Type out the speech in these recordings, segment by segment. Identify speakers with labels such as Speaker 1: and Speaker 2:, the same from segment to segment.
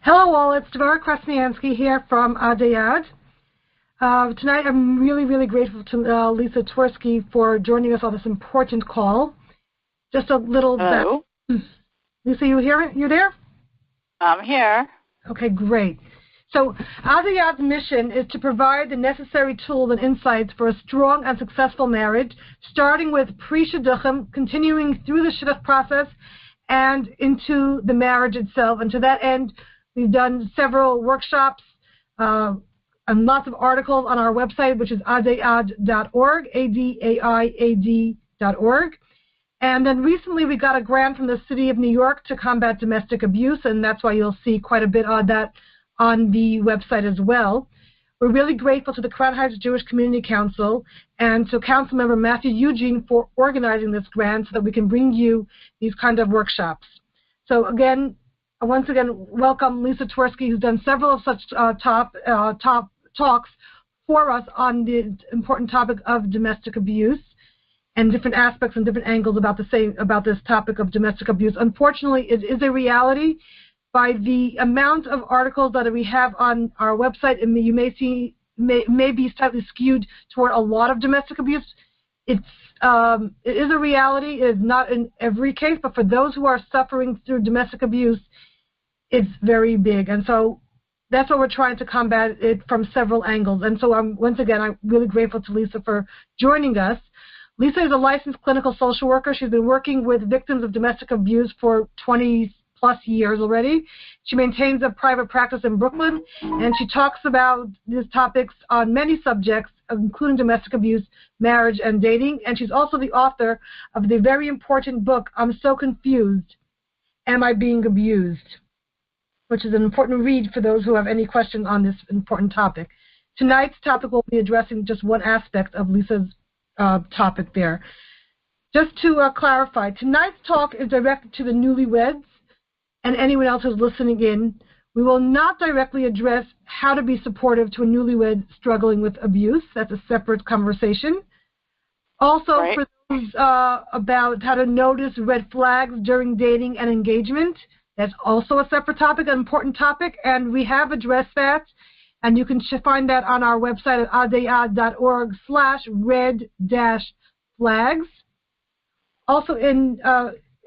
Speaker 1: Hello all, it's Devora Krasnianski here from Adai. Tonight I'm really grateful to Lisa Twerski for joining us on this important call. Just a little
Speaker 2: Hello.
Speaker 1: Lisa, you there?
Speaker 2: I'm here.
Speaker 1: Okay, great. So Adai's mission is to provide the necessary tools and insights for a strong and successful marriage, starting with pre-shidduchim, continuing through the shidduch process, and into the marriage itself. And to that end, we've done several workshops and lots of articles on our website, which is adaiad.org, ADAIAD.org. And then recently we got a grant from the City of New York to combat domestic abuse, and that's why you'll see quite a bit of that on the website as well. We're really grateful to the Crown Heights Jewish Community Council and to Council Member Matthew Eugene for organizing this grant so that we can bring you these kind of workshops. So once again, welcome Lisa Twerski, who's done several of such top talks for us on the important topic of domestic abuse and different aspects and different angles about this topic of domestic abuse. Unfortunately, it is a reality. By the amount of articles that we have on our website, and you may see may be slightly skewed toward a lot of domestic abuse. It is a reality. It is not in every case, but for those who are suffering through domestic abuse, it's very big. And so that's what we're trying to combat it from several angles. And so once again, I'm really grateful to Lisa for joining us. Lisa is a licensed clinical social worker. She's been working with victims of domestic abuse for 20+ years already. She maintains a private practice in Brooklyn, and she talks about these topics on many subjects, including domestic abuse, marriage, and dating. And she's also the author of the very important book, I'm So Confused, Am I Being Abused?, which is an important read for those who have any questions on this important topic. Tonight's topic will be addressing just one aspect of Lisa's topic there. Just to clarify, tonight's talk is directed to the newlyweds and anyone else who's listening in. We will not directly address how to be supportive to a newlywed struggling with abuse. That's a separate conversation. Also,
Speaker 2: right.
Speaker 1: For those about how to notice red flags during dating and engagement, that's also a separate topic, an important topic, and we have addressed that. And you can find that on our website at adai.org/red-flags. Also, in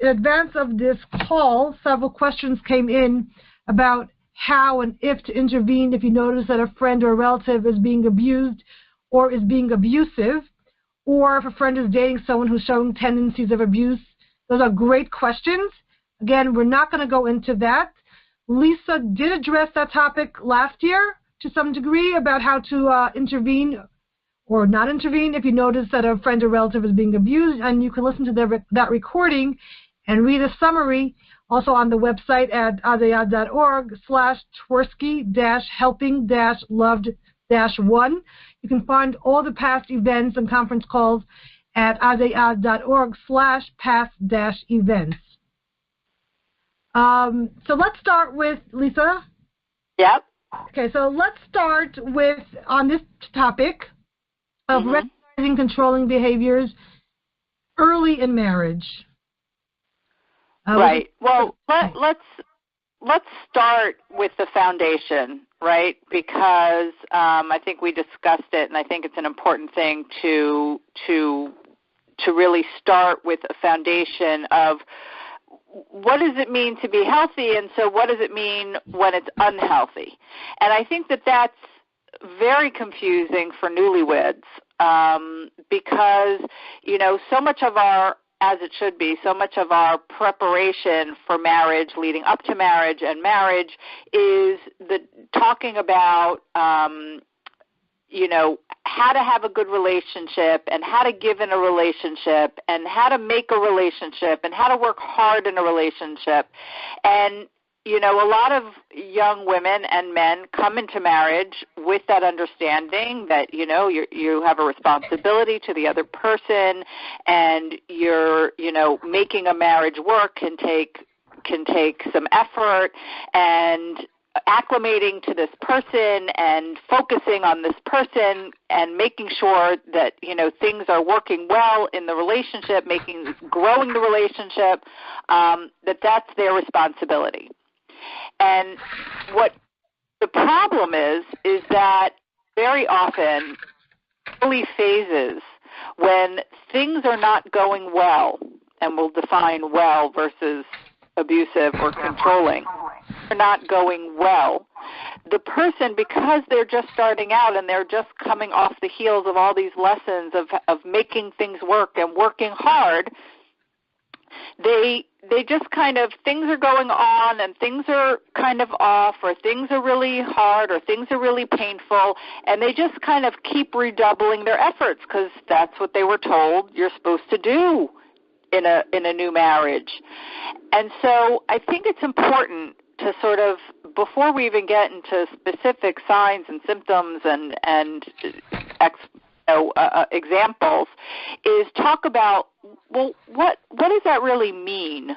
Speaker 1: advance of this call, several questions came in about how and if to intervene if you notice that a friend or a relative is being abused or is being abusive, or if a friend is dating someone who's showing tendencies of abuse. Those are great questions. Again, we're not going to go into that. Lisa did address that topic last year to some degree about how to intervene or not intervene if you notice that a friend or relative is being abused, and you can listen to that recording and read a summary also on the website at adai.org/twerski-helping-loved-1. You can find all the past events and conference calls at adai.org/past-events. So let's start with Lisa.
Speaker 2: Yep.
Speaker 1: Okay, so let's start with, on this topic of recognizing controlling behaviors early in marriage.
Speaker 2: Right. Well, let's start with the foundation, right? Because I think we discussed it, and I think it's an important thing to really start with a foundation of what does it mean to be healthy, and so what does it mean when it's unhealthy? And I think that that's very confusing for newlyweds because, so much of our, as it should be, so much of our preparation for marriage, leading up to marriage and marriage, is talking about, how to have a good relationship and how to give in a relationship and how to make a relationship and how to work hard in a relationship. And, a lot of young women and men come into marriage with that understanding that, you have a responsibility to the other person, and you're, making a marriage work can take some effort, and acclimating to this person and focusing on this person and making sure that, things are working well in the relationship, growing the relationship, that's their responsibility. And what the problem is that very often early phases when things are not going well, and we'll define well versus abusive or controlling, are not going well, the person, because they're just starting out and they're just coming off the heels of all these lessons of making things work and working hard, they just kind of, things are going on and things are kind of off, or things are really hard, or things are really painful, and they just kind of keep redoubling their efforts because that's what they were told you're supposed to do in a new marriage. And so I think it's important to sort of, before we even get into specific signs and symptoms and examples, is talk about, well, what does that really mean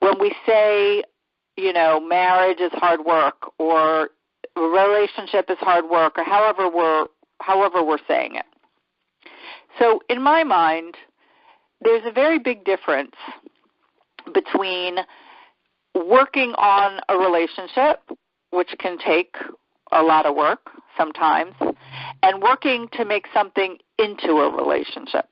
Speaker 2: when we say, marriage is hard work, or a relationship is hard work, or however we're saying it. So in my mind, there's a very big difference between working on a relationship, which can take a lot of work sometimes, and working to make something into a relationship.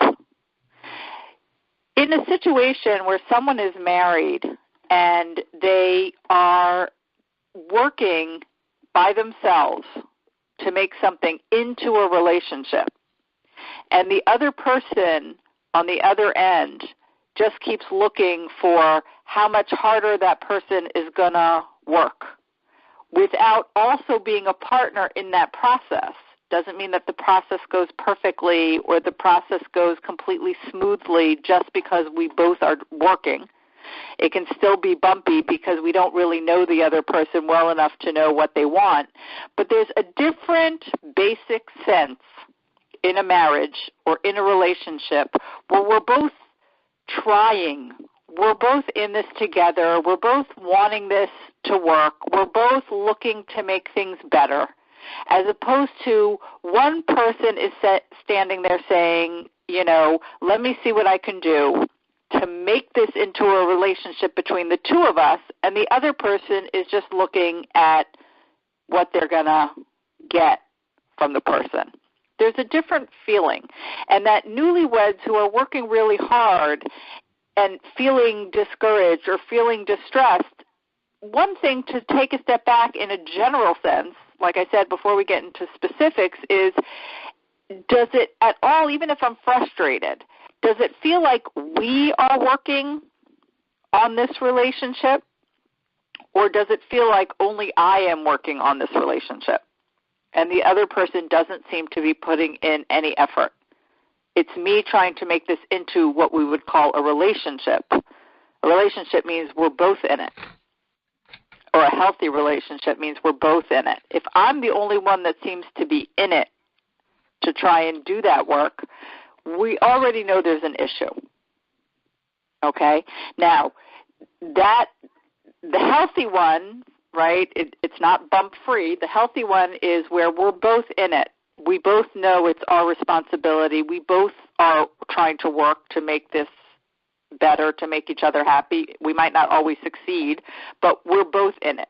Speaker 2: In a situation where someone is married and they are working by themselves to make something into a relationship, and the other person on the other end just keeps looking for how much harder that person is going to work without also being a partner in that process. Doesn't mean that the process goes perfectly or the process goes completely smoothly just because we both are working. It can still be bumpy because we don't really know the other person well enough to know what they want. But there's a different basic sense in a marriage or in a relationship where we're both trying, we're both in this together, we're both wanting this to work, we're both looking to make things better, as opposed to one person is standing there saying, let me see what I can do to make this into a relationship between the two of us, and the other person is just looking at what they're going to get from the person. There's a different feeling. And that newlyweds who are working really hard and feeling discouraged or feeling distressed, one thing to take a step back in a general sense, like I said before we get into specifics, is does it at all, even if I'm frustrated, does it feel like we are working on this relationship, or does it feel like only I am working on this relationship and the other person doesn't seem to be putting in any effort? It's me trying to make this into what we would call a relationship. A relationship means we're both in it. Or a healthy relationship means we're both in it. If I'm the only one that seems to be in it to try and do that work, we already know there's an issue. Okay? Now, the healthy one, right, it's not bump-free. The healthy one is where we're both in it. We both know it's our responsibility. We both are trying to work to make this better, to make each other happy. We might not always succeed, but we're both in it.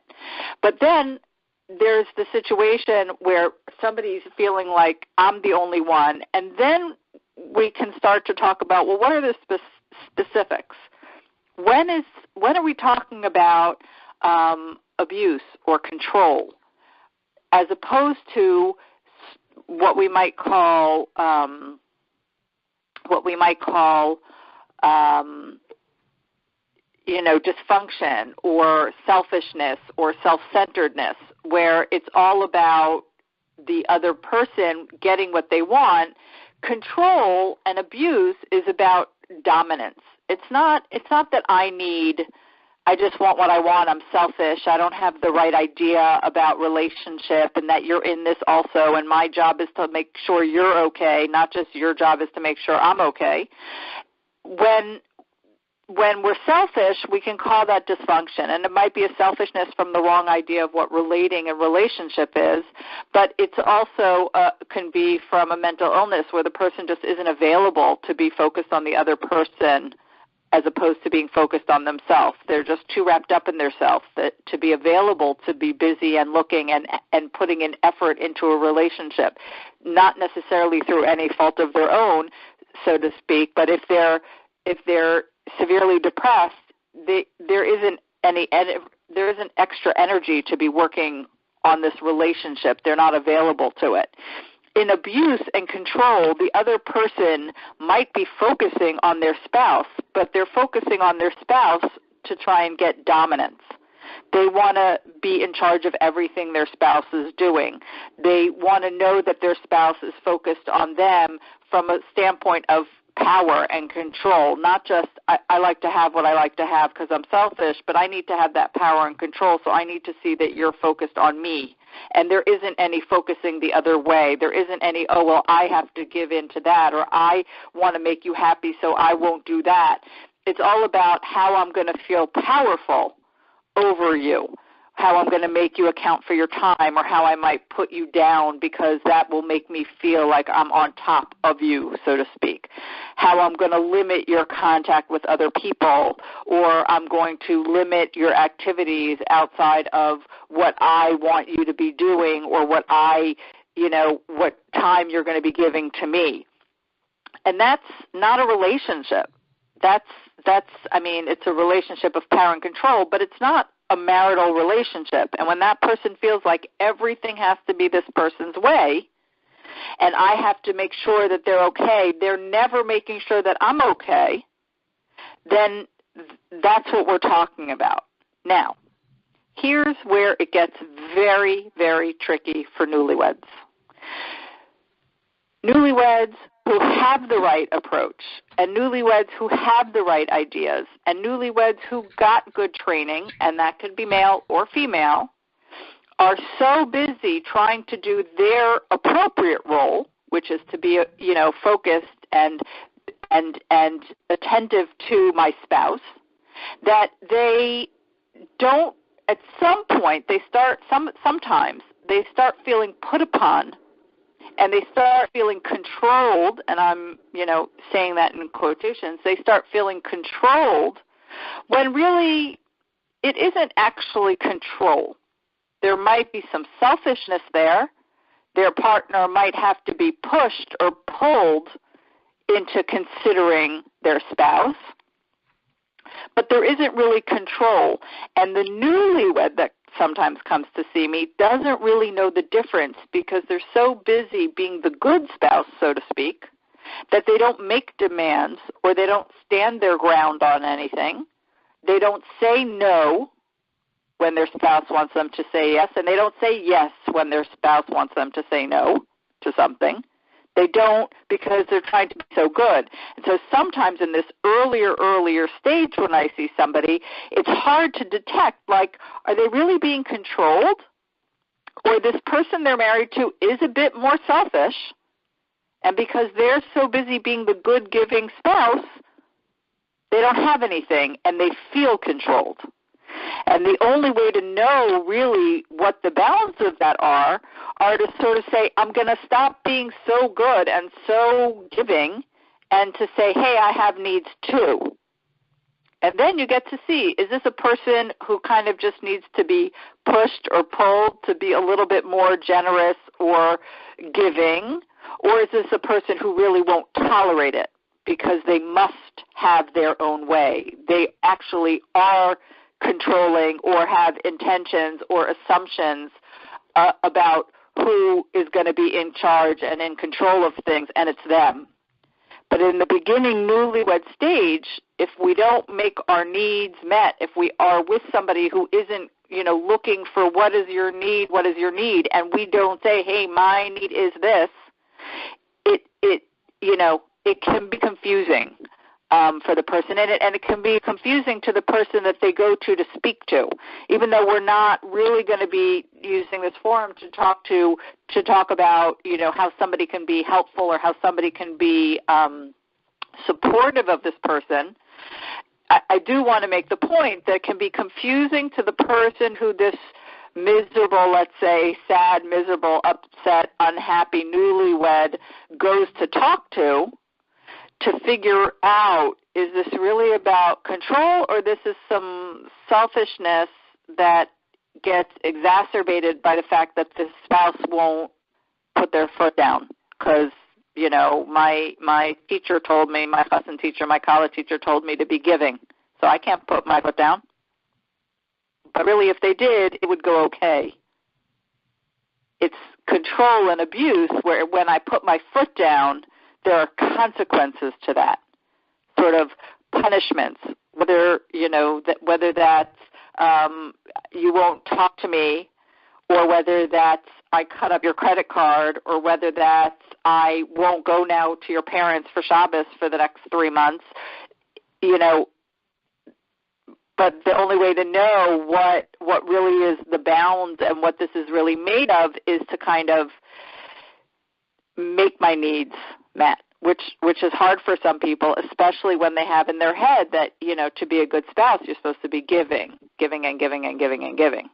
Speaker 2: But then there's the situation where somebody's feeling like I'm the only one, and then we can start to talk about, well, what are the specifics? When are we talking about abuse or control, as opposed to what we might call dysfunction or selfishness or self-centeredness, where it's all about the other person getting what they want. Control and abuse is about dominance. It's not that I just want what I want, I'm selfish, I don't have the right idea about relationship, and that you're in this also, and my job is to make sure you're okay, not just your job is to make sure I'm okay. When we're selfish, we can call that dysfunction, and it might be a selfishness from the wrong idea of what relating and relationship is, but it's also can be from a mental illness where the person just isn't available to be focused on the other person as opposed to being focused on themselves. They're just too wrapped up in themselves to be available, to be busy and looking and putting in effort into a relationship, not necessarily through any fault of their own, so to speak, but if they're severely depressed, there isn't extra energy to be working on this relationship. They're not available to it. In abuse and control, the other person might be focusing on their spouse, but they're focusing on their spouse to try and get dominance. They want to be in charge of everything their spouse is doing. They want to know that their spouse is focused on them from a standpoint of power and control, not just I like to have what I like to have because I'm selfish, but I need to have that power and control, so I need to see that you're focused on me. And there isn't any focusing the other way. There isn't any, oh, well, I have to give in to that, or I want to make you happy, so I won't do that. It's all about how I'm going to feel powerful over you, how I'm going to make you account for your time, or how I might put you down because that will make me feel like I'm on top of you, so to speak. How I'm going to limit your contact with other people, or I'm going to limit your activities outside of what I want you to be doing, or what time you're going to be giving to me. And that's not a relationship. It's a relationship of power and control, but it's not a marital relationship. And when that person feels like everything has to be this person's way, and I have to make sure that they're okay, they're never making sure that I'm okay, then that's what we're talking about. Now, here's where it gets very, very tricky for newlyweds. Newlyweds who have the right approach, and newlyweds who have the right ideas, and newlyweds who got good training, and that could be male or female, are so busy trying to do their appropriate role, which is to be, focused and attentive to my spouse, that they don't. At some point, sometimes they start feeling put upon, and they start feeling controlled, and I'm, saying that in quotations. They start feeling controlled when really it isn't actually control. There might be some selfishness there. Their partner might have to be pushed or pulled into considering their spouse. But there isn't really control. And the newlywed that sometimes comes to see me doesn't really know the difference because they're so busy being the good spouse, so to speak, that they don't make demands or they don't stand their ground on anything. They don't say no when their spouse wants them to say yes, and they don't say yes when their spouse wants them to say no to something. They don't because they're trying to be so good. And so sometimes in this earlier stage when I see somebody, it's hard to detect, like, are they really being controlled? Or this person they're married to is a bit more selfish, and because they're so busy being the good giving spouse, they don't have anything and they feel controlled. And the only way to know really what the balance of that are to sort of say, I'm going to stop being so good and so giving and to say, hey, I have needs too. And then you get to see, is this a person who kind of just needs to be pushed or pulled to be a little bit more generous or giving, or is this a person who really won't tolerate it because they must have their own way? They actually are controlling or have intentions or assumptions about who is going to be in charge and in control of things, and it's them. But in the beginning newlywed stage, if we don't make our needs met, if we are with somebody who isn't, looking for what is your need, and we don't say, hey, my need is this, it can be confusing for the person, and it can be confusing to the person that they go to speak to, even though we're not really going to be using this forum to talk about, how somebody can be helpful or how somebody can be supportive of this person. I do want to make the point that it can be confusing to the person who this miserable, let's say, sad, miserable, upset, unhappy newlywed goes to talk to figure out, is this really about control, or this is some selfishness that gets exacerbated by the fact that the spouse won't put their foot down? Because, my teacher told me, my lesson teacher, my college teacher told me to be giving, so I can't put my foot down. But really, if they did, it would go okay. It's control and abuse where when I put my foot down, there are consequences to that, sort of punishments, whether that's you won't talk to me, or whether that's I cut up your credit card, or whether that's I won't go now to your parents for Shabbos for the next 3 months, But the only way to know what really is the bounds and what this is really made of is to kind of make my needs met, which is hard for some people, especially when they have in their head that, to be a good spouse, you're supposed to be giving and giving and giving and giving.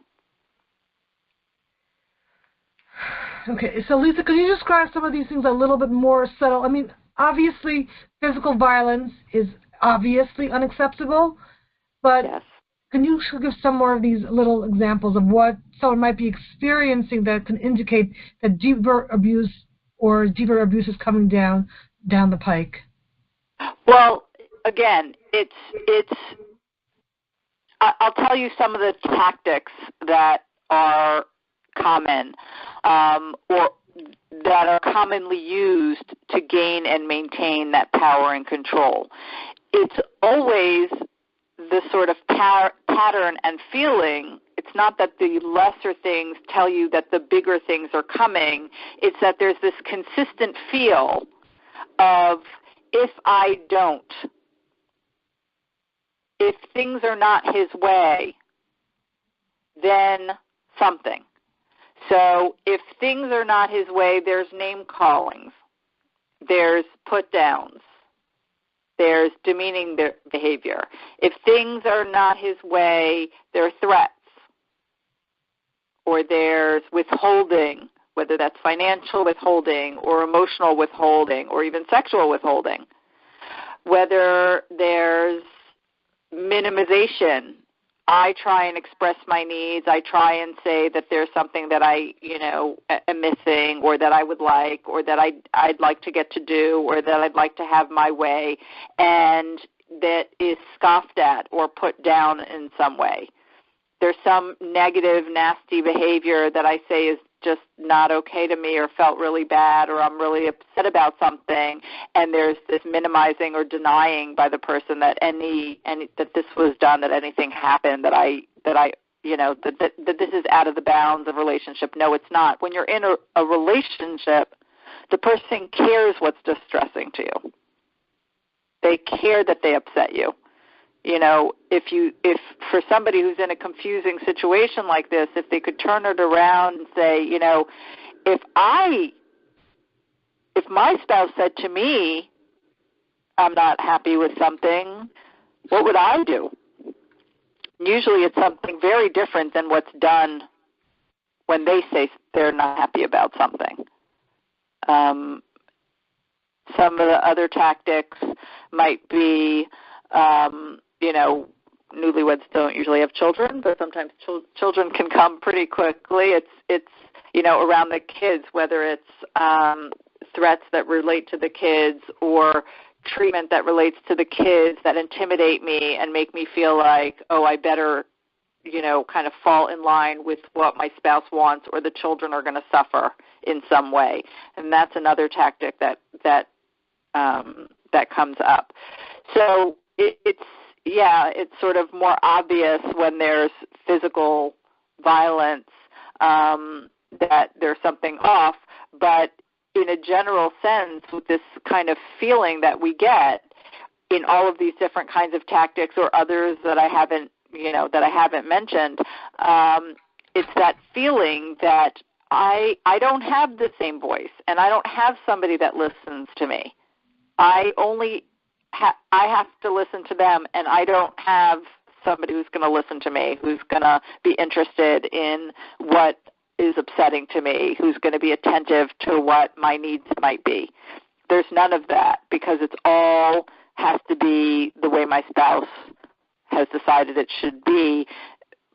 Speaker 1: Okay, so Lisa, could you describe some of these things a little bit more subtle? I mean, obviously, physical violence is obviously unacceptable, but
Speaker 2: yes.
Speaker 1: Can you give some more of these little examples of what someone might be experiencing that can indicate that deeper abuse is coming down the pike?
Speaker 2: Well, again, I'll tell you some of the tactics that are common or that are commonly used to gain and maintain that power and control. It's always the sort of pattern and feeling. It's not that the lesser things tell you that the bigger things are coming. It's that there's this consistent feel of if I don't, if things are not his way, then something. So if things are not his way, there's name callings, there's put downs, there's demeaning behavior. If things are not his way, there are threats, or there's withholding, whether that's financial withholding or emotional withholding or even sexual withholding. Whether there's minimization, I try and express my needs. I try and say that there's something that I, am missing, or that I would like, or that I'd like to get to do, or that I'd like to have my way, and that is scoffed at or put down in some way. There's some negative, nasty behavior that I say is just not okay to me, or felt really bad, or I'm really upset about something, and there's this minimizing or denying by the person that that this was done, that anything happened, that this is out of the bounds of relationship. No, it's not. When you're in a relationship, the person cares what's distressing to you. They care that they upset you. If for somebody who's in a confusing situation like this, if they could turn it around and say, if my spouse said to me, I'm not happy with something, what would I do? Usually it's something very different than what's done when they say they're not happy about something. Some of the other tactics might be, newlyweds don't usually have children, but sometimes children can come pretty quickly. It's around the kids, whether it's threats that relate to the kids or treatment that relates to the kids that intimidate me and make me feel like, oh, I better, kind of fall in line with what my spouse wants, or the children are going to suffer in some way. And that's another tactic that comes up. So it's sort of more obvious when there's physical violence that there's something off, but in a general sense, with this kind of feeling that we get in all of these different kinds of tactics, or others that I haven't mentioned, it's that feeling that I don't have the same voice, and I don't have somebody that listens to me. I have to listen to them, and I don't have somebody who's going to listen to me, who's going to be interested in what is upsetting to me, who's going to be attentive to what my needs might be. There's none of that, because it's all has to be the way my spouse has decided it should be,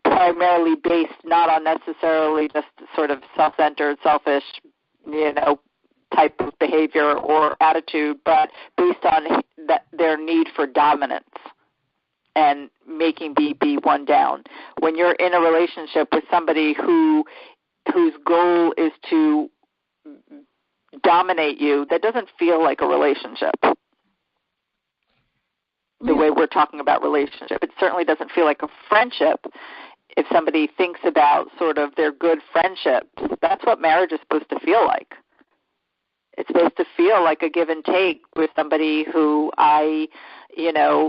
Speaker 2: primarily based not on necessarily just sort of self-centered, selfish, type of behavior or attitude, but based on their need for dominance and making me be one down. When you're in a relationship with somebody whose goal is to dominate you, that doesn't feel like a relationship. The way we're talking about relationship. It certainly doesn't feel like a friendship. If somebody thinks about sort of their good friendships, that's what marriage is supposed to feel like. It's supposed to feel like a give and take with somebody who I,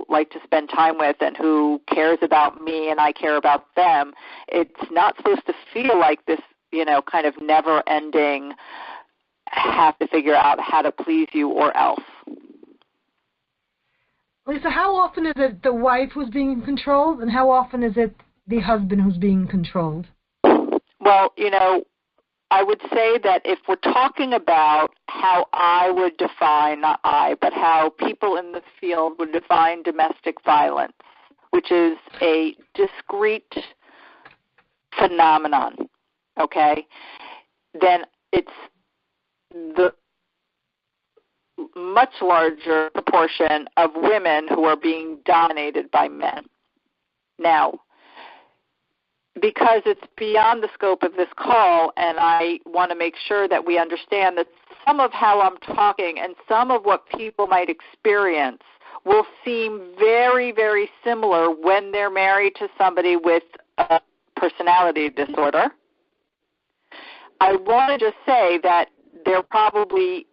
Speaker 2: like to spend time with and who cares about me and I care about them. It's not supposed to feel like this, kind of never-ending, have to figure out how to please you or else.
Speaker 1: Lisa, how often is it the wife who's being controlled, and how often is it the husband who's being controlled?
Speaker 2: Well, I would say that if we're talking about how I would define, not I, but how people in the field would define domestic violence, which is a discrete phenomenon, okay, then it's the much larger proportion of women who are being dominated by men. Now, because it's beyond the scope of this call, and I want to make sure that we understand that some of how I'm talking and some of what people might experience will seem very, very similar when they're married to somebody with a personality disorder. I want to just say that there probably,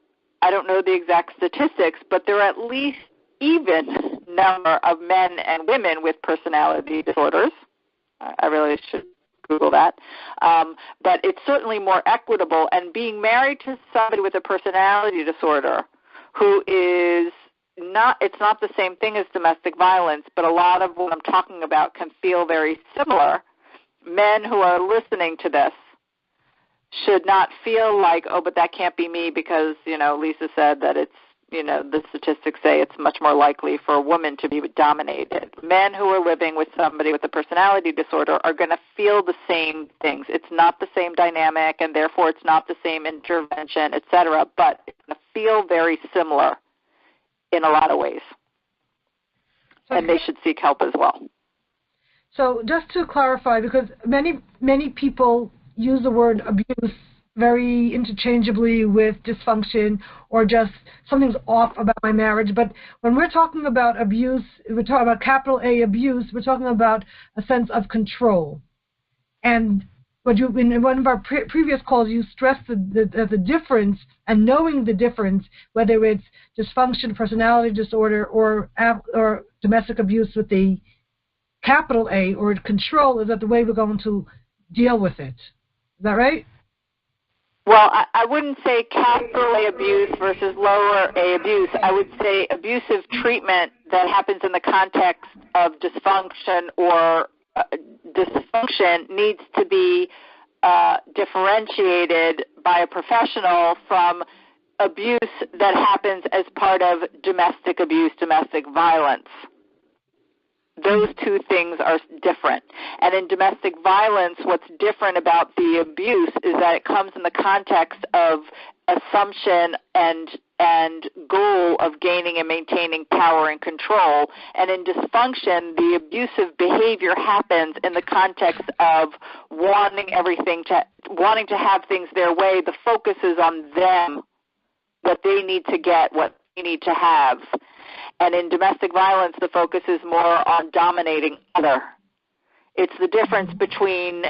Speaker 2: I don't know the exact statistics, but there are at least even number of men and women with personality disorders. I really should Google that. But it's certainly more equitable. And being married to somebody with a personality disorder who is not, it's not the same thing as domestic violence, but a lot of what I'm talking about can feel very similar. Men who are listening to this should not feel like, oh, but that can't be me because, Lisa said that it's, the statistics say it's much more likely for a woman to be dominated. Men who are living with somebody with a personality disorder are going to feel the same things. It's not the same dynamic, and therefore it's not the same intervention, et cetera, but it's going to feel very similar in a lot of ways. And they should seek help as well.
Speaker 1: So just to clarify, because many people use the word abuse very interchangeably with dysfunction or just something's off about my marriage. But when we're talking about abuse, we're talking about capital A abuse, we're talking about a sense of control. And in one of our previous calls, you stressed the difference and knowing the difference, whether it's dysfunction, personality disorder, or domestic abuse with the capital A or control, is that the way we're going to deal with it. Is that right?
Speaker 2: Well, I wouldn't say capital A abuse versus lower A abuse. I would say abusive treatment that happens in the context of dysfunction or dysfunction needs to be differentiated by a professional from abuse that happens as part of domestic abuse, domestic violence. Those two things are different. And in domestic violence, what's different about the abuse is that it comes in the context of assumption and goal of gaining and maintaining power and control. And in dysfunction, the abusive behavior happens in the context of wanting to have things their way. The focus is on them, what they need to get, what they need to have. And in domestic violence, the focus is more on dominating other. It's the difference between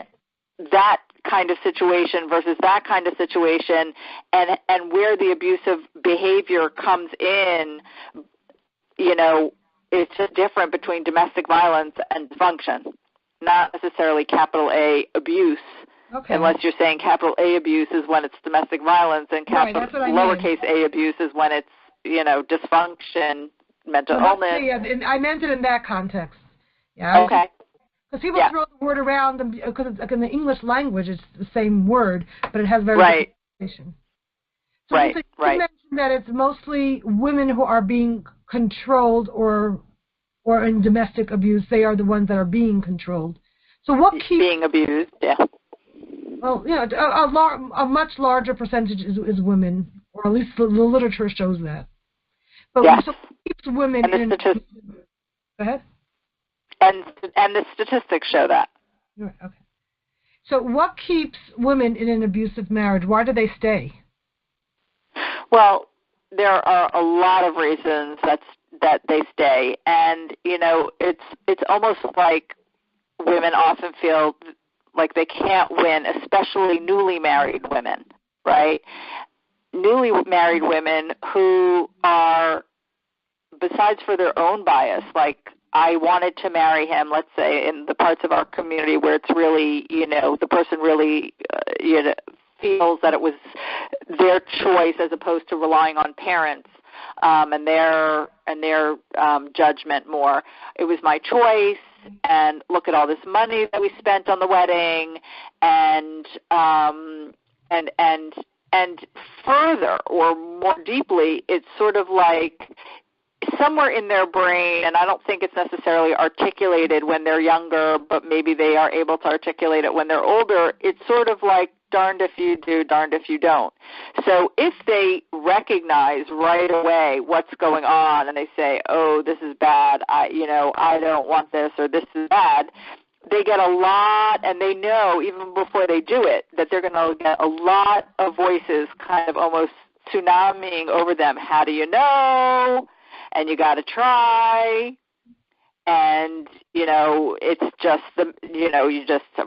Speaker 2: that kind of situation versus that kind of situation, and where the abusive behavior comes in, it's just different between domestic violence and dysfunction, not necessarily capital A abuse. Okay. Unless you're saying capital A abuse is when it's domestic violence, and lowercase a abuse is when it's, dysfunction, mental illness.
Speaker 1: Yeah, I meant it in that context. Yeah.
Speaker 2: Okay.
Speaker 1: Because people throw the word around, because it's like in the English language, it's the same word, but it has very different. So
Speaker 2: right,
Speaker 1: you
Speaker 2: right.
Speaker 1: mentioned that it's mostly women who are being controlled or in domestic abuse. They are the ones that are being controlled. So what keeps
Speaker 2: being abused? Yeah.
Speaker 1: Well, a much larger percentage is women, or at least the literature shows that. But
Speaker 2: yes.
Speaker 1: so what keeps women
Speaker 2: and the
Speaker 1: Go ahead.
Speaker 2: And the statistics show that.
Speaker 1: Okay. So what keeps women in an abusive marriage? Why do they stay?
Speaker 2: Well, there are a lot of reasons that they stay, and it's almost like women often feel like they can't win, especially newly married women, right? Newly married women who are, besides for their own bias, like I wanted to marry him, let's say in the parts of our community where it's really, the person really, feels that it was their choice as opposed to relying on parents and their judgment more. It was my choice, and look at all this money that we spent on the wedding, and further or more deeply, it's sort of like somewhere in their brain, and I don't think it's necessarily articulated when they're younger, but maybe they are able to articulate it when they're older, it's sort of like darned if you do, darned if you don't. So if they recognize right away what's going on and they say, oh, this is bad, I don't want this, or this is bad, they get a lot, and they know even before they do it that they're going to get a lot of voices kind of almost tsunamiing over them. How do you know? And you got to try, and it's just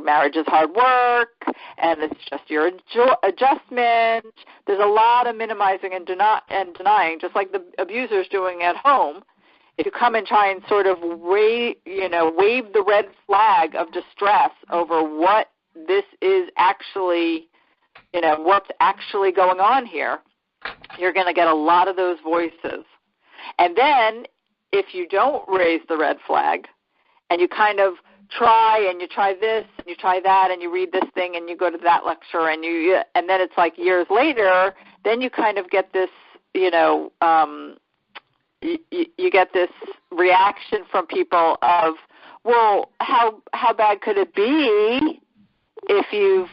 Speaker 2: marriage is hard work, and it's just your adjustment. There's a lot of minimizing and denying, just like the abuser's doing at home. If you come and try and sort of wave the red flag of distress over what this is actually, what's actually going on here, you're going to get a lot of those voices. And then if you don't raise the red flag and you kind of try, and you try this and you try that and you read this thing and you go to that lecture and then it's like years later, then you kind of get this, you get this reaction from people of, well, how bad could it be if you've,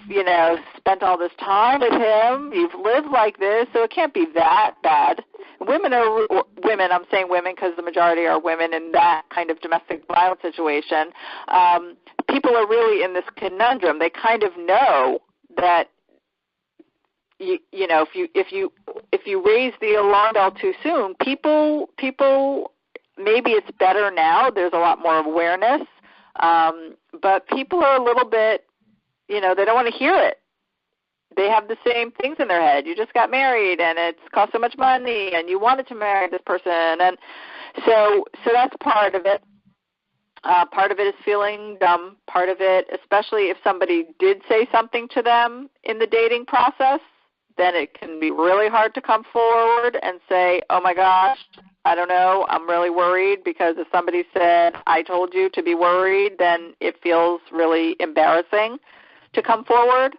Speaker 2: spent all this time with him, you've lived like this, so it can't be that bad. Women, I'm saying women because the majority are women in that kind of domestic violence situation. People are really in this conundrum. They kind of know that, if you raise the alarm bell too soon, people, maybe it's better now. There's a lot more awareness, but people are a little bit, they don't want to hear it. They have the same things in their head. You just got married, and it's cost so much money, and you wanted to marry this person, and so that's part of it. Part of it is feeling dumb. Part of it, especially if somebody did say something to them in the dating process, then it can be really hard to come forward and say, oh my gosh, I don't know, I'm really worried, because if somebody said, I told you to be worried, then it feels really embarrassing to come forward.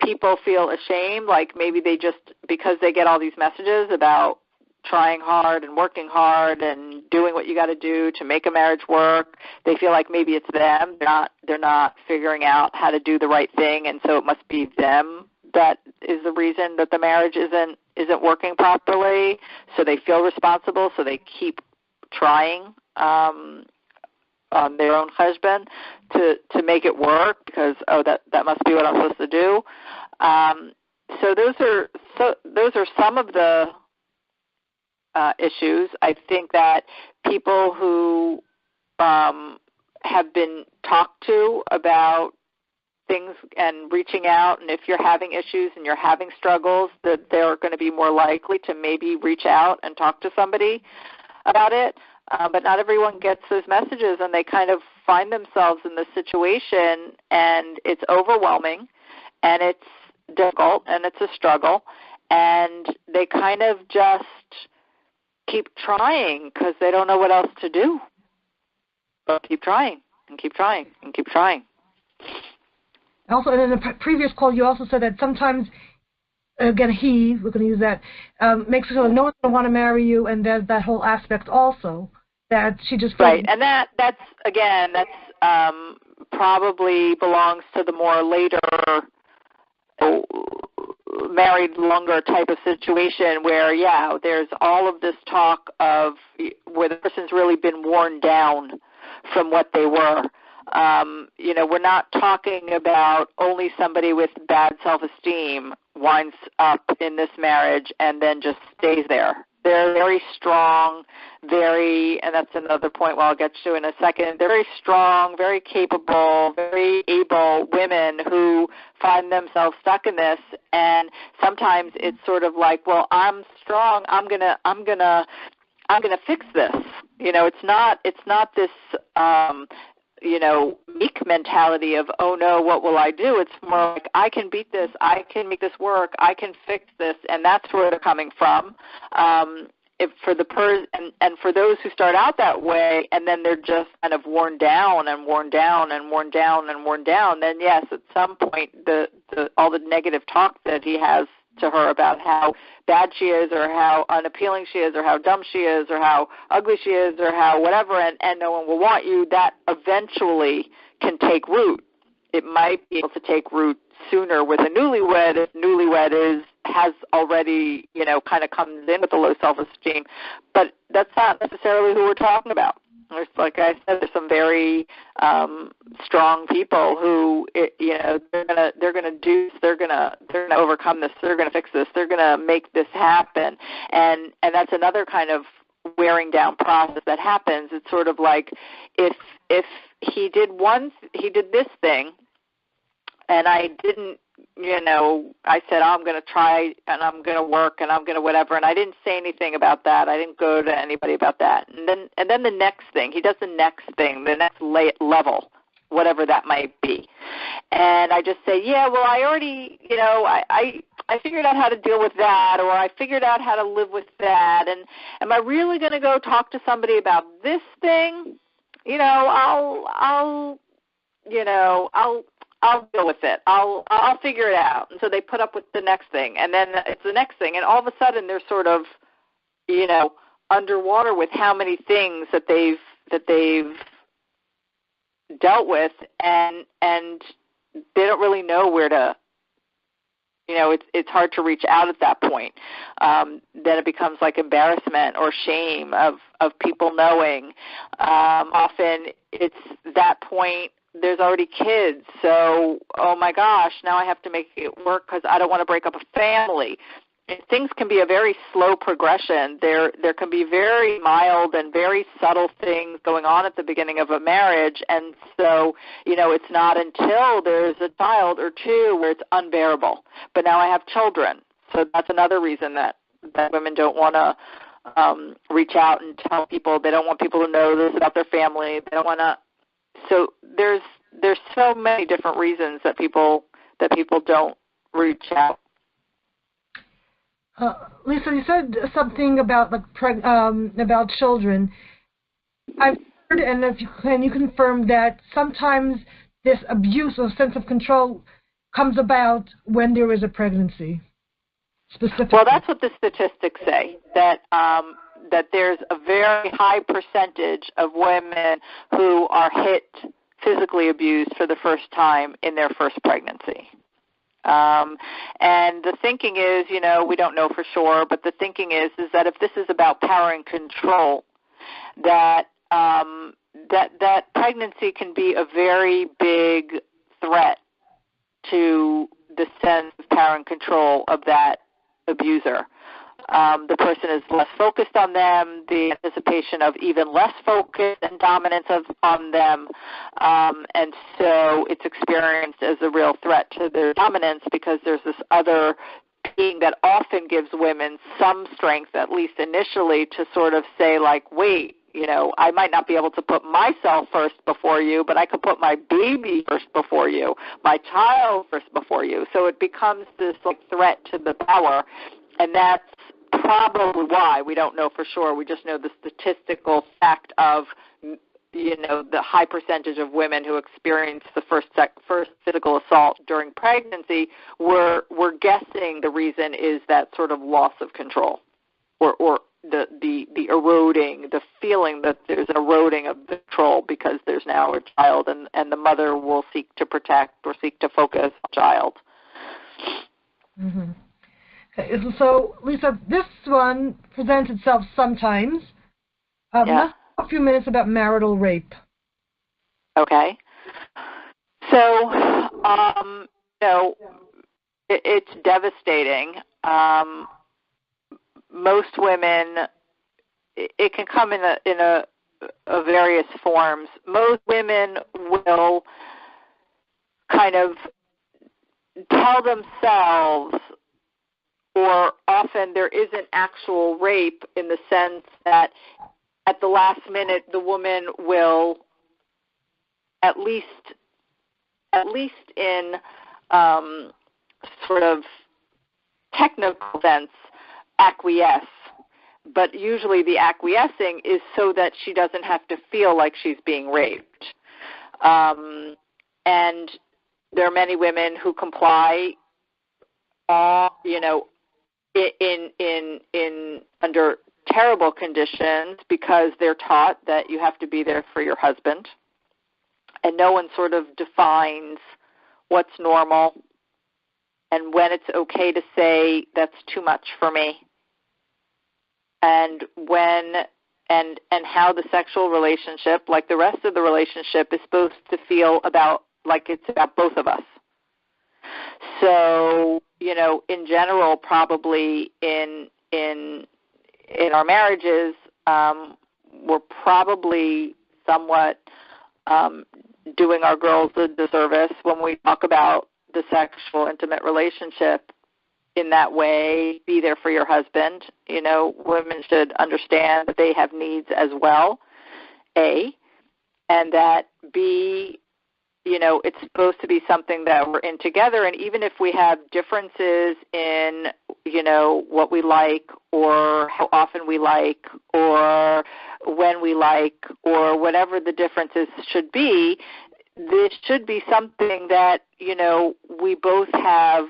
Speaker 2: People feel ashamed, like maybe they just, because they get all these messages about trying hard and working hard and doing what you got to do to make a marriage work, they feel like maybe it's them. They're not figuring out how to do the right thing, and so it must be them that is the reason that the marriage isn't working properly. So they feel responsible, so they keep trying on their own husband to make it work, because that must be what I'm supposed to do. So those are some of the issues. I think that people who have been talked to about things and reaching out, and if you're having issues and you're having struggles, that they're going to be more likely to maybe reach out and talk to somebody about it. But not everyone gets those messages, and they kind of find themselves in this situation, and it's overwhelming, and it's difficult, and it's a struggle, and they kind of just keep trying because they don't know what else to do. But keep trying and keep trying and keep trying.
Speaker 1: Also, in a previous call, you also said that sometimes again, we're going to use that, makes her feel like no one's going to want to marry you, and there's that whole aspect also that she just feels.
Speaker 2: Right, and that's probably belongs to the more later married longer type of situation where, there's all of this talk of where the person's really been worn down from what they were. We're not talking about only somebody with bad self-esteem winds up in this marriage and then just stays there. They're very strong, and that's another point I'll get to in a second, they're very strong, very capable, very able women who find themselves stuck in this, and sometimes it's sort of like, well, I'm strong, I'm gonna fix this. It's not this meek mentality of, oh no, what will I do? It's more like, I can beat this, I can make this work, I can fix this, and that's where they're coming from. For those who start out that way and then they're just kind of worn down, then yes, at some point all the negative talk that he has to her about how bad she is or how unappealing she is or how dumb she is or how ugly she is or how whatever, and no one will want you, that eventually can take root. It might be able to take root sooner with a newlywed if newlywed has already, kind of comes in with a low self-esteem. But that's not necessarily who we're talking about. There's, like I said, there's some very strong people who, they're gonna overcome this. They're gonna fix this. They're gonna make this happen. And that's another kind of wearing down process that happens. It's sort of like if he did this thing, and I didn't. I said, I'm going to try and I'm going to work and I'm going to whatever, and I didn't say anything about that. I didn't go to anybody about that. And then the next thing, he does the next thing, the next level, whatever that might be. And I just say, I already, I figured out how to deal with that, or I figured out how to live with that. And am I really going to go talk to somebody about this thing? I'll deal with it. I'll figure it out. And so they put up with the next thing, and then it's the next thing, and all of a sudden they're sort of, underwater with how many things that they've dealt with, and they don't really know where to. It's hard to reach out at that point. Then it becomes like embarrassment or shame of people knowing. Often it's that point. There's already kids, so, oh my gosh, now I have to make it work because I don't want to break up a family. Things can be a very slow progression. There can be very mild and very subtle things going on at the beginning of a marriage, and so, it's not until there's a child or two where it's unbearable. But now I have children, so that's another reason that women don't want to reach out and tell people. They don't want people to know this about their family. They don't want to. So there's so many different reasons that people don't reach out.
Speaker 1: Lisa, you said something about about children. I've heard, and if you confirm that sometimes this abuse or sense of control comes about when there is a pregnancy. Specifically.
Speaker 2: Well, that's what the statistics say, that there's a very high percentage of women who are physically abused for the first time in their first pregnancy. And the thinking is, we don't know for sure, but the thinking is that if this is about power and control, that pregnancy can be a very big threat to the sense of power and control of that abuser. The person is less focused on them, the anticipation of even less focus and dominance on them, and so it's experienced as a real threat to their dominance because there's this other being that often gives women some strength, at least initially, to sort of say, like, wait, I might not be able to put myself first before you, but I could put my baby first before you, my child first before you. So it becomes this threat to the power, and that's probably why. We don't know for sure. We just know the statistical fact of the high percentage of women who experience the first physical assault during pregnancy, we're guessing the reason is that sort of loss of control, or the eroding, the feeling that there's an eroding of control because there's now a child, and the mother will seek to protect or seek to focus on the child.
Speaker 1: Mm-hmm. Okay, so, Lisa, this one presents itself sometimes. Let's talk a few minutes about marital rape.
Speaker 2: Okay. So, it's devastating. Most women, it can come in a various forms. Most women will kind of tell themselves, or often there isn't actual rape in the sense that at the last minute the woman will, at least in sort of technical sense, acquiesce. But usually the acquiescing is so that she doesn't have to feel like she's being raped. And there are many women who comply, in under terrible conditions because they're taught that you have to be there for your husband, and no one sort of defines what's normal and when it's okay to say that's too much for me, and when and how the sexual relationship, like the rest of the relationship, is supposed to feel about like it's about both of us. So, in general, probably in our marriages, we're probably somewhat doing our girls a disservice when we talk about the sexual, intimate relationship in that way. Be there for your husband. Women should understand that they have needs as well, A, and that B, it's supposed to be something that we're in together. And even if we have differences in, what we like or how often we like or when we like or whatever the differences should be, this should be something that, we both have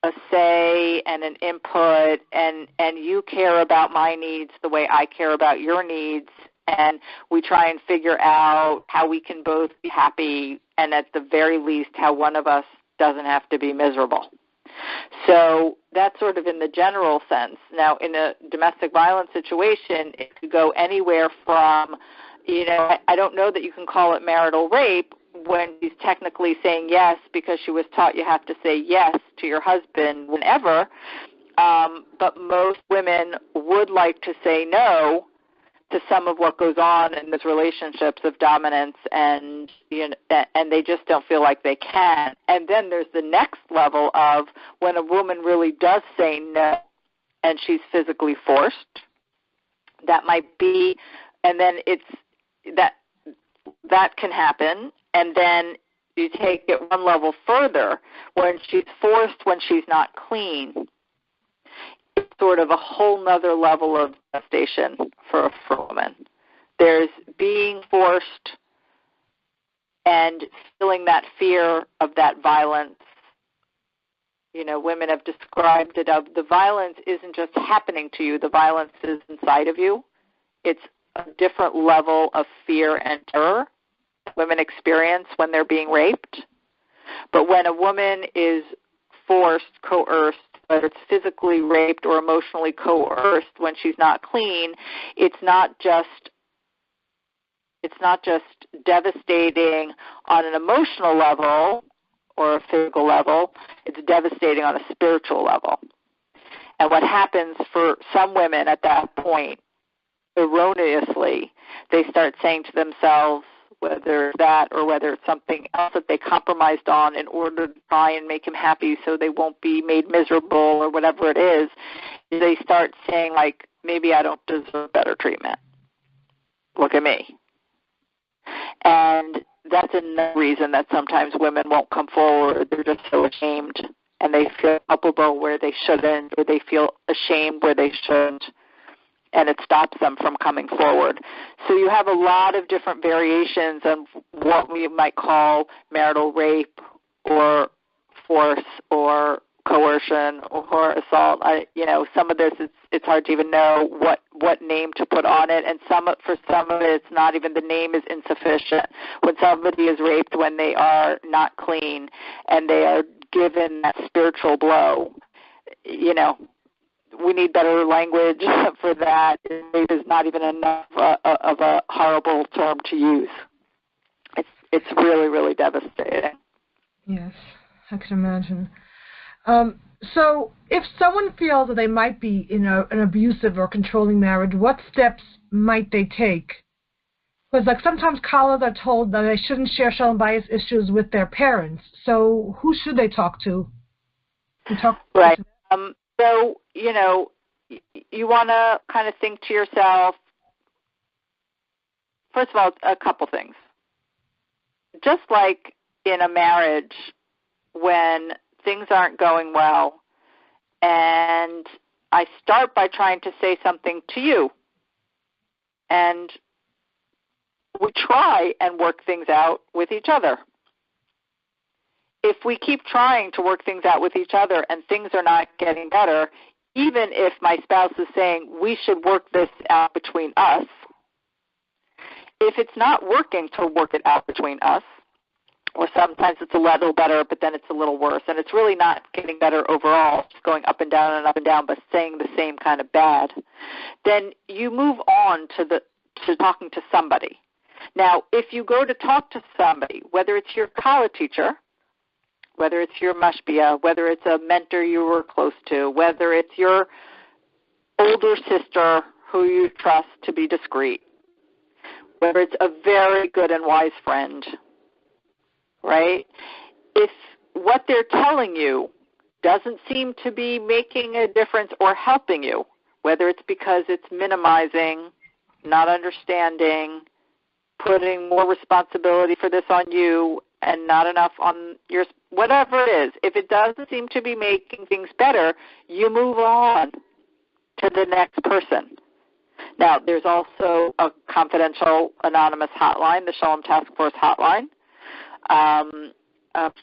Speaker 2: a say and an input, and you care about my needs the way I care about your needs, and we try and figure out how we can both be happy, and at the very least how one of us doesn't have to be miserable. So that's sort of in the general sense. Now, in a domestic violence situation, it could go anywhere from, I don't know that you can call it marital rape when she's technically saying yes because she was taught you have to say yes to your husband whenever, but most women would like to say no to some of what goes on in those relationships of dominance, and and they just don't feel like they can. And then there's the next level of when a woman really does say no and she's physically forced. That might be, and then it's that can happen. And then you take it one level further when she's forced when she's not clean. It's sort of a whole nother level of devastation for a woman. There's being forced and feeling that fear of that violence. Women have described it of the violence isn't just happening to you, the violence is inside of you. It's a different level of fear and terror women experience when they're being raped. But when a woman is forced, coerced, whether it's physically raped or emotionally coerced when she's not clean, it's not just devastating on an emotional level or a physical level, it's devastating on a spiritual level. And what happens for some women at that point, erroneously, they start saying to themselves, whether that or whether it's something else that they compromised on in order to try and make him happy so they won't be made miserable or whatever it is, they start saying, like, maybe I don't deserve better treatment. Look at me. And that's another reason that sometimes women won't come forward. They're just so ashamed, and they feel culpable where they shouldn't, or they feel ashamed where they shouldn't. and it stops them from coming forward. So you have a lot of different variations of what we might call marital rape or force or coercion or assault. Some of this it's hard to even know what name to put on it, and for some of it it's not even, the name is insufficient. When somebody is raped when they are not clean and they are given that spiritual blow, we need better language for that. Rape is not even enough of a horrible term to use. It's really, really devastating.
Speaker 1: Yes, I can imagine. So if someone feels that they might be in an abusive or controlling marriage, what steps might they take? Because sometimes callers are told that they shouldn't share shalom bias issues with their parents. So who should they talk to?
Speaker 2: Right. So, you want to kind of think to yourself, first of all, a couple things. Just like in a marriage, when things aren't going well, and I start by trying to say something to you, and we try and work things out with each other. If we keep trying to work things out with each other and things are not getting better, even if my spouse is saying we should work this out between us, if it's not working to work it out between us, or sometimes it's a little better, but then it's a little worse, and it's really not getting better overall, just going up and down, but saying the same kind of bad, then you move on to talking to somebody. Now, if you go to talk to somebody, whether it's your college teacher, whether it's your mashpia, whether it's a mentor you were close to, whether it's your older sister who you trust to be discreet, whether it's a very good and wise friend, right? If what they're telling you doesn't seem to be making a difference or helping you, whether it's because it's minimizing, not understanding, putting more responsibility for this on you and not enough on your, whatever it is, if it doesn't seem to be making things better, you move on to the next person. Now, there's also a confidential anonymous hotline, the Shalom Task Force hotline.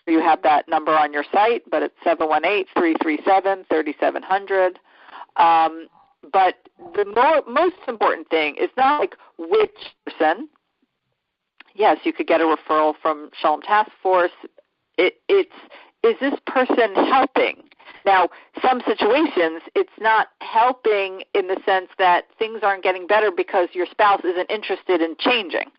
Speaker 2: You have that number on your site, but it's 718-337-3700. But the most important thing is not like which person. Yes, you could get a referral from Shalom Task Force. Is this person helping? Now, some situations, it's not helping in the sense that things aren't getting better because your spouse isn't interested in changing.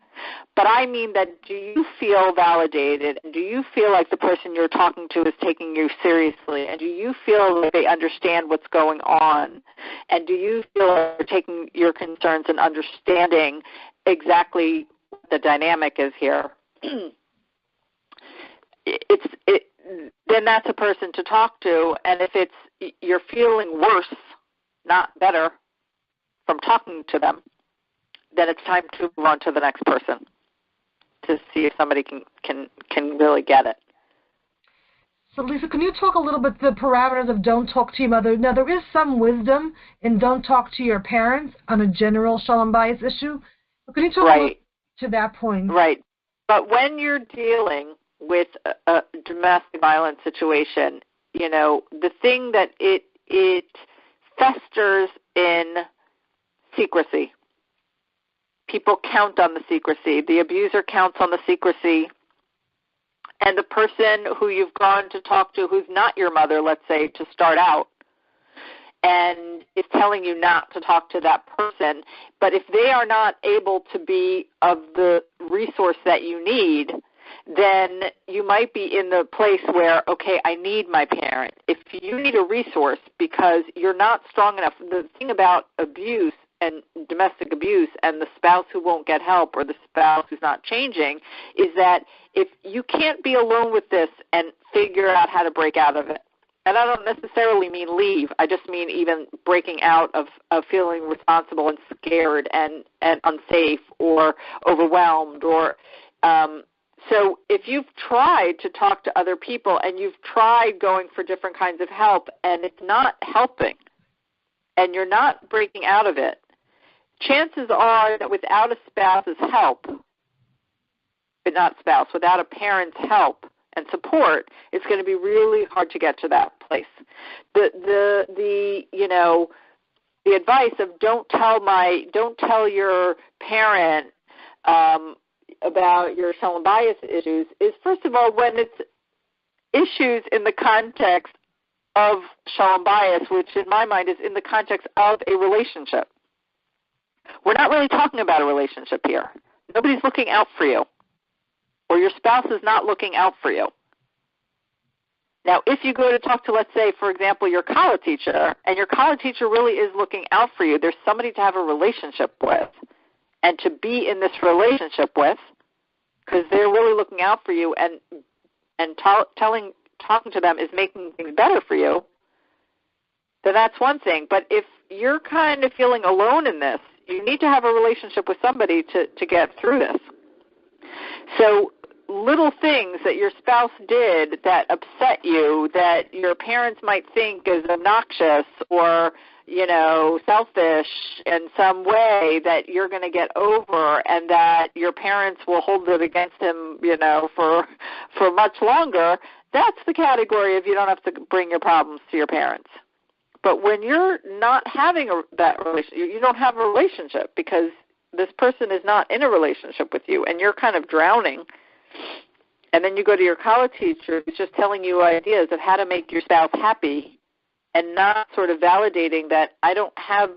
Speaker 2: But I mean that, do you feel validated? Do you feel like the person you're talking to is taking you seriously? And do you feel like they understand what's going on? And do you feel like they're taking your concerns and understanding exactly what the dynamic is here? Then that's a person to talk to. And if you're feeling worse, not better, from talking to them, then it's time to move on to the next person to see if somebody can really get it.
Speaker 1: So, Lisa, can you talk a little bit the parameters of don't talk to your mother? Now, there is some wisdom in don't talk to your parents on a general shalom bias issue. Can you talk a little to that point?
Speaker 2: Right. But when you're dealing with a domestic violence situation, the thing that it festers in secrecy. People count on the secrecy. The abuser counts on the secrecy. And the person who you've gone to talk to who's not your mother, let's say, to start out, and is telling you not to talk to that person, but if they are not able to be of the resource that you need, then you might be in the place where, okay, I need my parent. If you need a resource because you're not strong enough, the thing about abuse and domestic abuse and the spouse who won't get help or the spouse who's not changing is that if you can't be alone with this and figure out how to break out of it, and I don't necessarily mean leave, I just mean even breaking out of feeling responsible and scared and unsafe or overwhelmed or so if you've tried to talk to other people and you've tried going for different kinds of help and it's not helping and you're not breaking out of it, chances are that without a spouse's help, but not spouse, without a parent's help and support, it's going to be really hard to get to that place. The advice of don't tell your parent about your shalom bias issues is, first of all, when it's issues in the context of shalom bias, which in my mind is in the context of a relationship. We're not really talking about a relationship here. Nobody's looking out for you, or your spouse is not looking out for you. Now, if you go to talk to, let's say, for example, your college teacher, and your college teacher really is looking out for you, there's somebody to have a relationship with and to be in this relationship with, because they're really looking out for you, and talking to them is making things better for you, then that's one thing. But if you're kind of feeling alone in this, you need to have a relationship with somebody to get through this. So little things that your spouse did that upset you, that your parents might think is obnoxious or, selfish in some way, that you're going to get over, and that your parents will hold it against him, for much longer, that's the category of you don't have to bring your problems to your parents. But when you're not having that relationship, you don't have a relationship because this person is not in a relationship with you, and you're kind of drowning. And then you go to your college teacher who's just telling you ideas of how to make your spouse happy, and not sort of validating that I don't have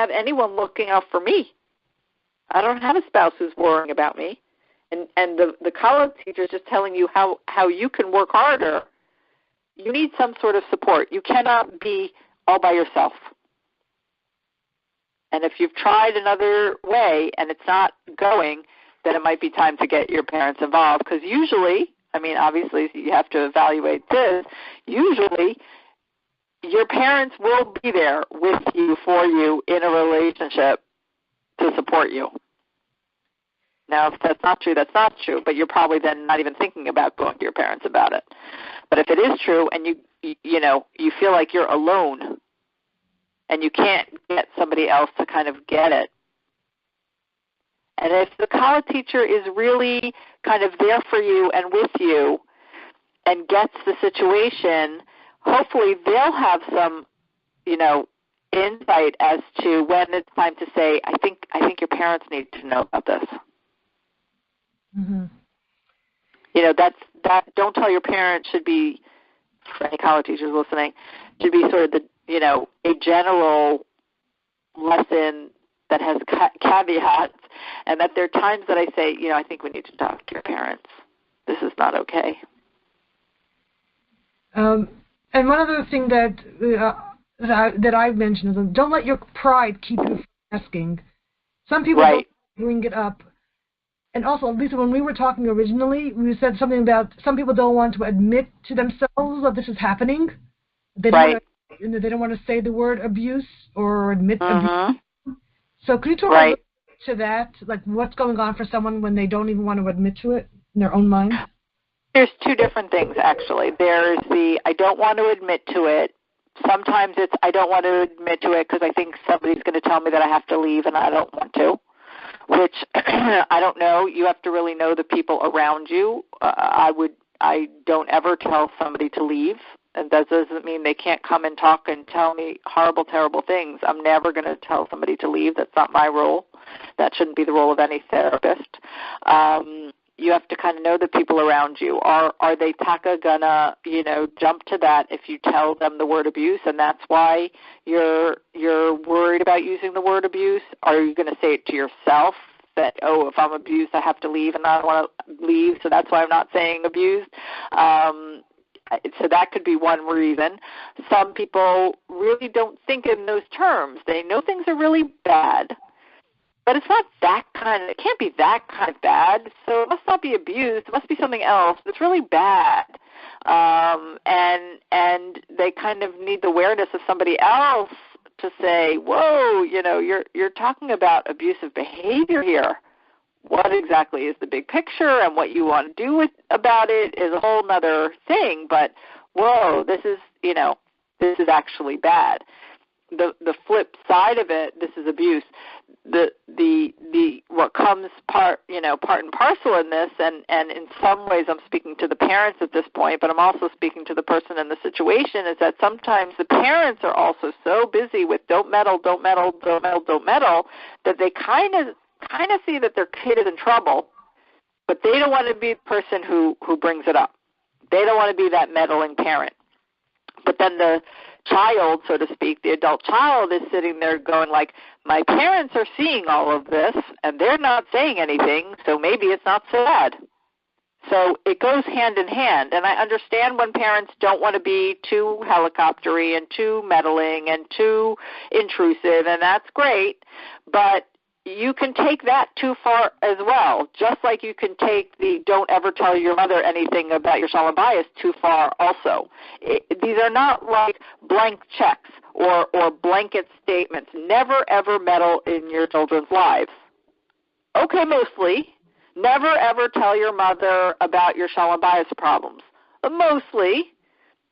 Speaker 2: anyone looking out for me. I don't have a spouse who's worrying about me. And the college teacher is just telling you how you can work harder. You need some sort of support. You cannot be all by yourself. And if you've tried another way and it's not going, then it might be time to get your parents involved. Because usually, obviously you have to evaluate this, usually your parents will be there with you, for you, in a relationship to support you. Now, if that's not true, that's not true, but you're probably then not even thinking about going to your parents about it. But if it is true and you feel like you're alone and you can't get somebody else to kind of get it, and if the college teacher is really kind of there for you and with you and gets the situation, hopefully they'll have some, insight as to when it's time to say, I think your parents need to know about this.
Speaker 1: Mm-hmm.
Speaker 2: Don't tell your parents should be, for any college teachers listening, should be sort of the, a general lesson that has caveats, and that there are times that I say, I think we need to talk to your parents. This is not okay.
Speaker 1: And one other thing that I mentioned is don't let your pride keep you from asking. Some people don't bring it up. And also, Lisa, when we were talking originally, we said something about some people don't want to admit to themselves that this is happening. They don't want to say the word abuse or admit abuse. So could you talk a little bit to that, like what's going on for someone when they don't even want to admit to it in their own mind?
Speaker 2: There's two different things, actually. There's the I don't want to admit to it. Sometimes it's I don't want to admit to it because I think somebody's going to tell me that I have to leave and I don't want to, which I don't know. You have to really know the people around you. I don't ever tell somebody to leave. And that doesn't mean they can't come and talk and tell me horrible, terrible things. I'm never going to tell somebody to leave. That's not my role. That shouldn't be the role of any therapist. You have to kind of know the people around you. Are they gonna, jump to that if you tell them the word abuse, and that's why you're worried about using the word abuse? Are you going to say it to yourself that, if I'm abused, I have to leave, and I don't want to leave, so that's why I'm not saying abused? So that could be one reason. Some people really don't think in those terms. They know things are really bad, but it's not it can't be that kind of bad, so it must not be abused. It must be something else that's really bad. And they kind of need the awareness of somebody else to say, whoa, you're talking about abusive behavior here. What exactly is the big picture, and what you want to do about it is a whole other thing. But, whoa, this is actually bad. the flip side of it, this is abuse. The what comes part and parcel in this, and in some ways I'm speaking to the parents at this point, but I'm also speaking to the person in the situation, is that sometimes the parents are also so busy with don't meddle, that they kind of see that their kid is in trouble, but they don't want to be the person who brings it up. They don't want to be that meddling parent. But then the child, so to speak, the adult child is sitting there going like, my parents are seeing all of this and they're not saying anything, so maybe it's not so bad. So it goes hand in hand. And I understand when parents don't want to be too helicoptery and too meddling and too intrusive, and that's great, but you can take that too far as well, just like you can take the don't ever tell your mother anything about your shalom bias too far also. These are not like blank checks or blanket statements. Never, ever meddle in your children's lives. Okay, mostly. Never, ever tell your mother about your shalom bias problems. Mostly.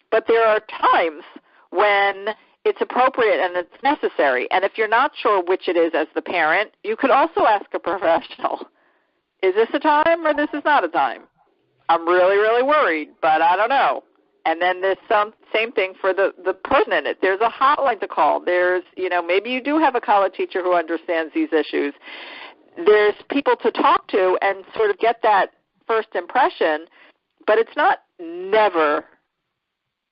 Speaker 2: But there are times when it's appropriate and it's necessary. And if you're not sure which it is as the parent, you could also ask a professional, is this a time or this is not a time? I'm really, really worried, but I don't know. And then there's same thing for the person in it. There's a hotline to call. There's, maybe you do have a college teacher who understands these issues. There's people to talk to and sort of get that first impression, but it's not never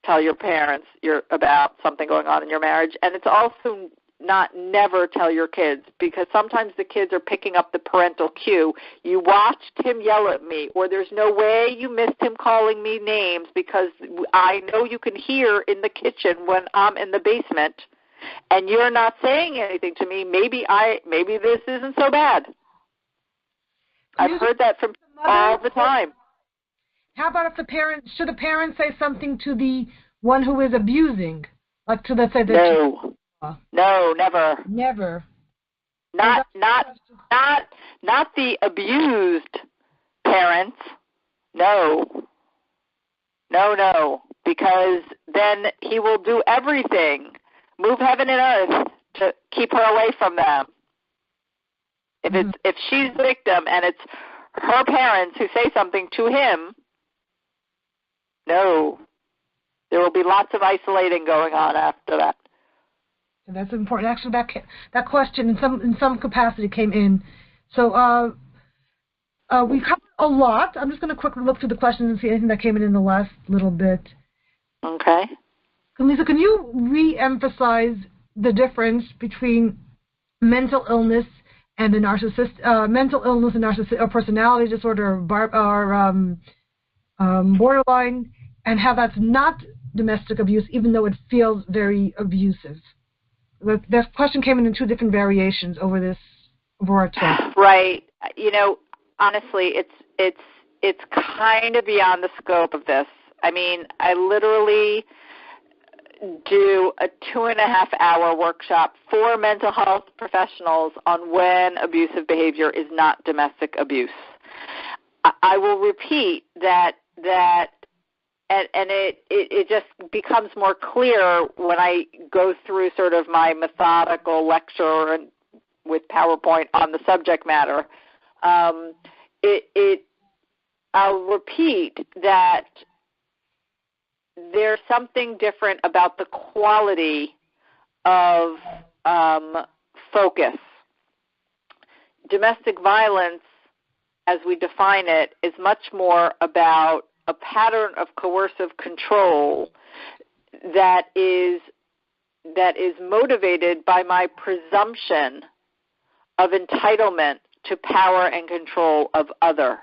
Speaker 2: tell your parents about something going on in your marriage, and it's also not never tell your kids, because sometimes the kids are picking up the parental cue. You watched him yell at me, or there's no way you missed him calling me names, because I know you can hear in the kitchen when I'm in the basement, and you're not saying anything to me. Maybe this isn't so bad. I've heard that from all the time.
Speaker 1: How about if should the parent say something to the one who is abusing? Like to, let's say,
Speaker 2: No, never.
Speaker 1: Never.
Speaker 2: Not the abused parents. No, because then he will do everything, move heaven and earth to keep her away from them. If she's the victim and it's her parents who say something to him, no, there will be lots of isolating going on after that.
Speaker 1: And that's important. Actually, that question in some capacity came in. So we covered a lot. I'm just going to quickly look through the questions and see anything that came in the last little bit.
Speaker 2: Okay.
Speaker 1: Lisa, can you re-emphasize the difference between mental illness and the mental illness and or personality disorder or borderline, and how that's not domestic abuse, even though it feels very abusive? The question came in two different variations over our talk.
Speaker 2: Right. Honestly, it's kind of beyond the scope of this. I mean, I literally do a 2.5-hour workshop for mental health professionals on when abusive behavior is not domestic abuse. I will repeat that and it just becomes more clear when I go through sort of my methodical lecture and with PowerPoint on the subject matter. I'll repeat that there's something different about the quality of focus. Domestic violence, as we define it, is much more about a pattern of coercive control that is motivated by my presumption of entitlement to power and control of other.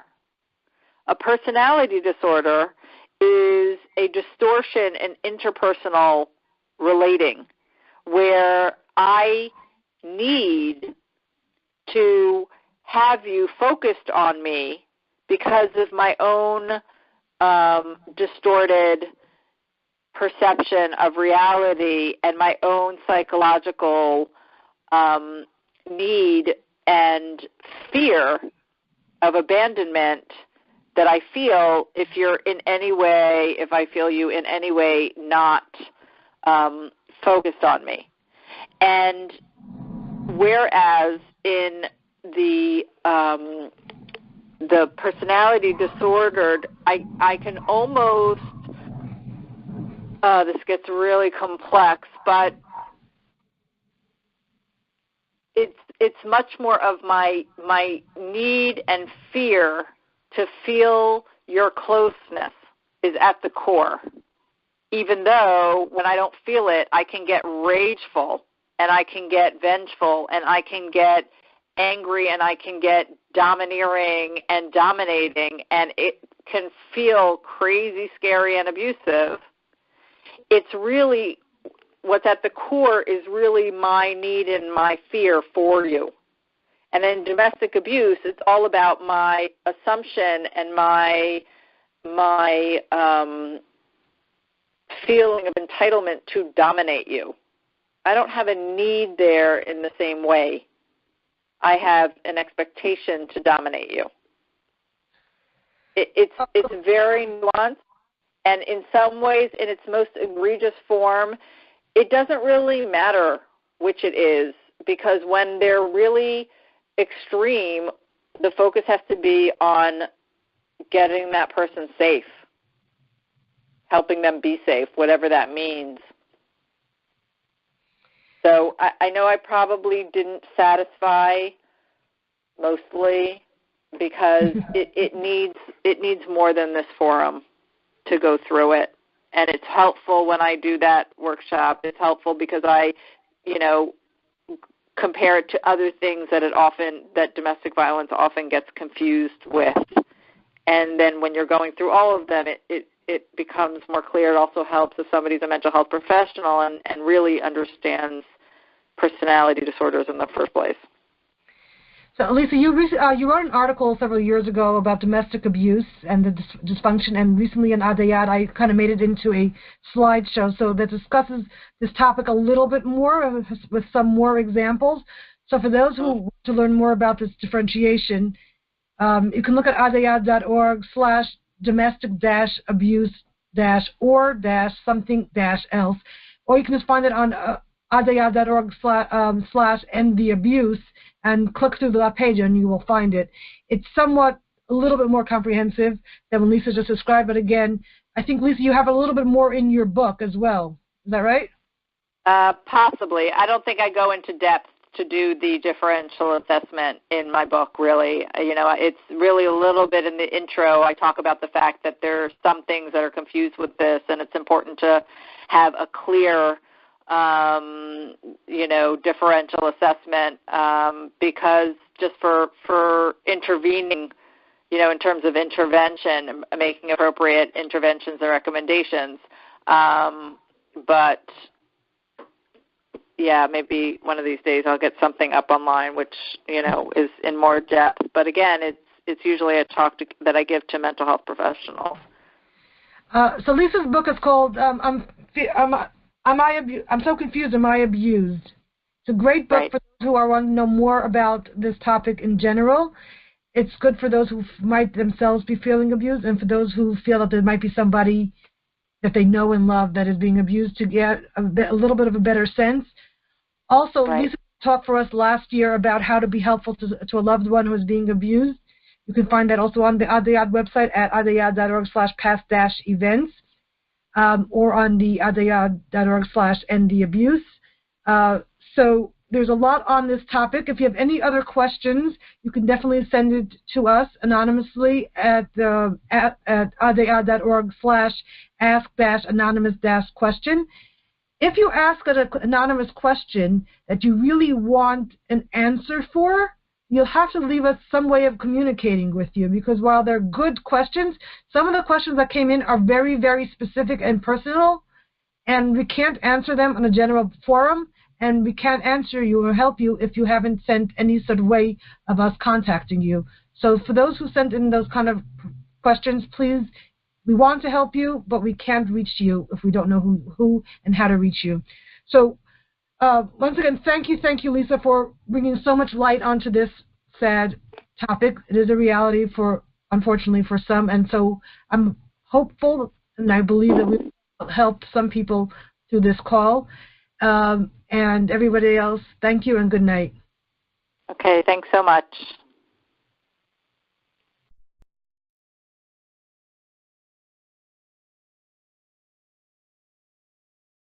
Speaker 2: A personality disorder is a distortion in interpersonal relating, where I need to have you focused on me because of my own distorted perception of reality and my own psychological need and fear of abandonment that I feel if I feel you in any way not focused on me. And whereas in the personality disordered, I can almost, this gets really complex, but it's much more of my need and fear to feel your closeness is at the core. Even though when I don't feel it, I can get rageful and I can get vengeful and I can get angry and I can get domineering and dominating, and it can feel crazy, scary, and abusive. It's really, what's at the core is really my need and my fear for you. And in domestic abuse, it's all about my assumption and my feeling of entitlement to dominate you. I don't have a need there in the same way. I have an expectation to dominate you. It's very nuanced, and in some ways, in its most egregious form, it doesn't really matter which it is, because when they're really extreme, the focus has to be on getting that person safe, helping them be safe, whatever that means. So I know I probably didn't satisfy mostly, because it needs more than this forum to go through it. And it's helpful when I do that workshop. It's helpful because I, compare it to other things that domestic violence often gets confused with. And then when you're going through all of them, it becomes more clear. It also helps if somebody's a mental health professional and really understands personality disorders in the first place.
Speaker 1: So, Lisa, you wrote an article several years ago about domestic abuse and the dysfunction, and recently in Adai, I kind of made it into a slideshow so that discusses this topic a little bit more with some more examples. So for those who want to learn more about this differentiation, you can look at adai.org/domestic-abuse-or-something-else, or you can just find it on adai.org/end-the-abuse and click through that page and you will find it. It's somewhat a little bit more comprehensive than what Lisa just described, but again, I think, Lisa, you have a little bit more in your book as well. Is that right?
Speaker 2: Possibly. I don't think I go into depth to do the differential assessment in my book, really. It's really a little bit in the intro. I talk about the fact that there are some things that are confused with this, and it's important to have a clear differential assessment, because just for intervening, in terms of intervention, making appropriate interventions and recommendations. But yeah, maybe one of these days I'll get something up online which, is in more depth. But again, it's usually a talk that I give to mental health professionals.
Speaker 1: So Lisa's book is called I'm So Confused, Am I Abused? It's a great book for those who want to know more about this topic in general. It's good for those who might themselves be feeling abused, and for those who feel that there might be somebody that they know and love that is being abused, to get a little bit of a better sense. Also, Lisa talked for us last year about how to be helpful to a loved one who is being abused. You can find that also on the Adai website at adai.org/past-events. Or on the adai.org/end-the-abuse. So there's a lot on this topic. If you have any other questions, you can definitely send it to us anonymously at adai.org/ask-anonymous-question. If you ask an anonymous question that you really want an answer for, you'll have to leave us some way of communicating with you, because while they're good questions, some of the questions that came in are very, very specific and personal, and we can't answer them on a general forum, and we can't answer you or help you if you haven't sent any sort of way of us contacting you. So for those who sent in those kind of questions, please, we want to help you, but we can't reach you if we don't know who and how to reach you. So once again, thank you, Lisa, for bringing so much light onto this sad topic. It is a reality, unfortunately, for some, and so I'm hopeful, and I believe that we've helped some people through this call. And And everybody else, thank you and good night.
Speaker 2: Okay, thanks so much.